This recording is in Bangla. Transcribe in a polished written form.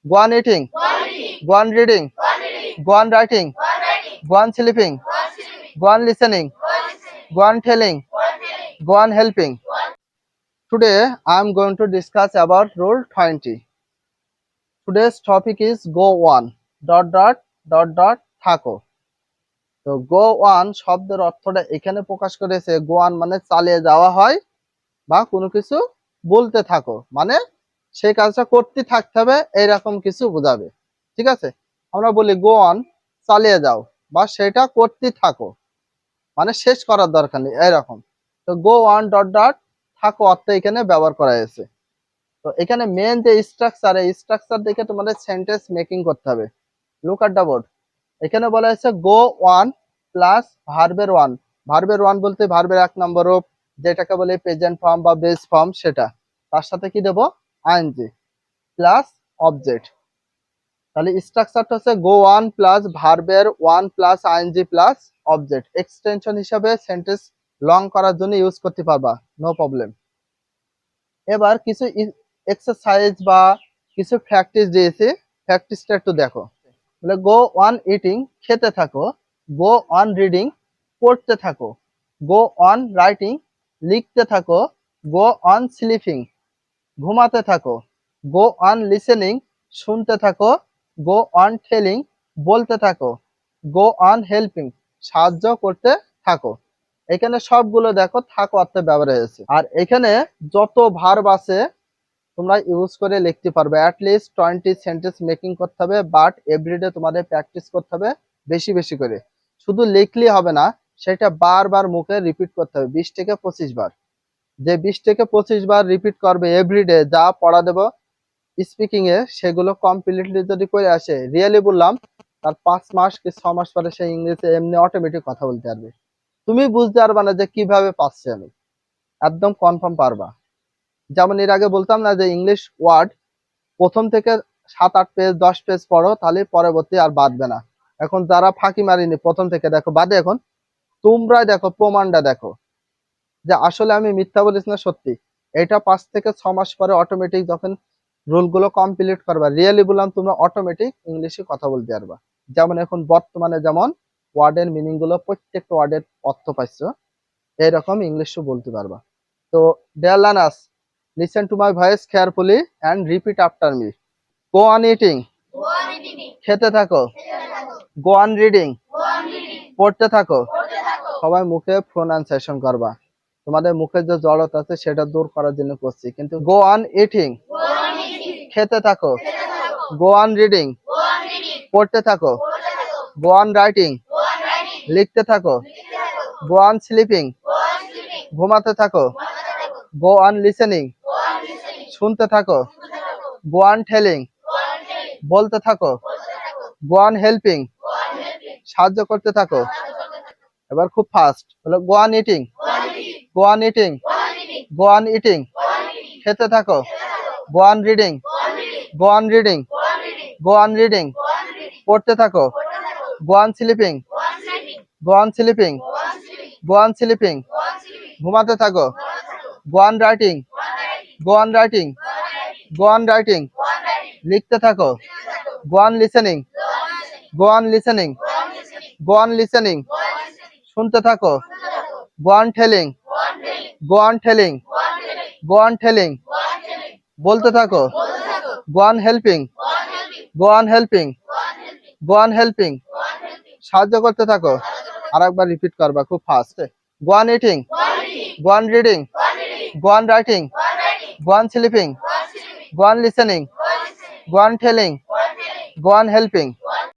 Go on eating. Go on reading. Go on writing. Go on sleeping. Go on listening. Go on telling. Go on helping. Today I am going to discuss about rule 20. Today's topic is go on. থাকো। তো গো অন শব্দের অর্থটা এখানে প্রকাশ করেছে গো অন মানে চালিয়ে যাওয়া হয় বা কোনো কিছু বলতে থাকো, মানে সেই কাজটা করতে থাকতে হবে এইরকম কিছু বোঝাবে। ঠিক আছে, আমরা বলি গো অন চালিয়ে যাও বা সেটা করতে থাকো, মানে শেষ করার দরকার নেই এরকম। তো গো অন থাকো অর্থ এখানে ব্যবহার করা হয়েছে। তো এখানে মেন যে স্ট্রাকচার, এই স্ট্রাকচার দেখে তোমাদের সেন্টেন্স মেকিং করতে হবে। Look at the board. এখানে বলা হয়েছে গো ওয়ান প্লাস ভার্বের ওয়ান। ভার্বের ওয়ান বলতে ভার্বের এক নম্বর রূপ, যেটাকে বলে প্রেজেন্ট ফর্ম বা বেস ফর্ম, সেটা তার সাথে কি দেবো আইএনজি প্লাস অবজেক্ট। তাহলে স্ট্রাকচারটা হচ্ছে গো ওয়ান প্লাস ভার্বের one plus ING plus object. Extension হিসাবে সেন্টেন্স লং করার জন্য ইউজ করতে পারবা, নো প্রবলেম। এবার কিছু এক্সারসাইজ বা কিছু প্র্যাকটিস দিয়েছি, প্র্যাকটিসটা একটু দেখো। বলে গো অন ইটিং খেতে থাকো, গো অন রিডিং পড়তে থাকো, গো অন রাইটিং লিখতে থাকো, গো অন স্লিপিং ঘুমাতে থাকো, গো অন লিসেনিং শুনতে থাকো, গো অন টেলিং বলতে থাকো, গো অন হেল্পিং সাহায্য করতে থাকো। এখানে সবগুলো দেখো থাকো অর্থে ব্যবহার হয়েছে। আর এখানে যত ভার্ব আছে তোমরা ইউজ করে লিখতে পারবে। অ্যাটলিস্ট 20 সেন্টেন্স মেকিং করতে হবে, বাট এভরিডে তোমাদের প্র্যাকটিস করতে হবে বেশি বেশি করে। শুধু লিখলেই হবে না, সেটা বারবার মুখে রিপিট করতে হবে 20 থেকে 25 বার। যে 20 থেকে 25 বার রিপিট করবে এভরিডে, যা পড়া দেবো স্পিকিং এ সেগুলো কমপ্লিটলি যদি করে আসে, রিয়েলি বললাম, তার 5 মাস কি 6 মাস পরে সে ইংরেজিতে এমনি অটোমেটিক কথা বলতে পারবে। তুমি বুঝতে পারবা না যে কিভাবে পাচ্ছি আমি, একদম কনফার্ম পারবা। যেমন এর আগে বলতাম না যে ইংলিশ ওয়ার্ড প্রথম থেকে 7-8 পেজ 10 পেজ পড়ো, তাহলে পরবর্তী আর বাদবে না। এখন যারা ফাঁকি মারিনি প্রথম থেকে দেখো বাদে, এখন তোমরাই দেখো প্রমাণটা দেখো যে আসলে আমি মিথ্যা বলিস না সত্যি। এটা 5 থেকে 6 মাস পরে অটোমেটিক যখন রুলগুলো কমপ্লিট করবা, রিয়েলি বললাম, তোমরা অটোমেটিক ইংলিশে কথা বলতে পারবা। যেমন এখন বর্তমানে যেমন ওয়ার্ডের মিনিং গুলো প্রত্যেকটা ওয়ার্ডের অর্থ পাইছো, এইরকম ইংলিশও বলতে পারবা। তো dear learners, listen to my voice carefully and repeat after me. Go on eating. খেতে থাকো। Go on reading. পড়তে থাকো। সবাই মুখে প্রনাউন্সিয়েশন করবা। তোমাদের মুখে যে জড়তা আছে সেটা দূর করার জন্য করছি, কিন্তু go on eating. খেতে থাকো। Go on reading. পড়তে থাকো। Go on writing. লিখতে থাকো। Go on sleeping. ঘুমাতে থাকো। Go on listening. শুনতে থাকো। Go on telling. বলতে থাকো। Go on helping. সাহায্য করতে থাকো। এবার খুব ফাস্ট হলো go on eating. Go on eating. Go on eating. খেতে থাকো। Go on reading. Go on reading. Go on reading. পড়তে থাকো। Go on sleeping. Go on sleeping. Go on sleeping. ঘুমাতে থাকো। Go on writing. Go on writing. Go on writing. লিখতে থাকো। Go on listening. Go on listening. Go on listening. শুনতে থাকো। Go on telling. Go on telling. Go on telling. বলতে থাকো। Go on helping. Go on helping. Go on helping. সাহায্য করতে থাকো। আরেকবার রিপিট করবা খুব fast. Go on eating. Go on reading. Go on writing. Go on sleeping. Go on listening. Go on telling. Go on helping.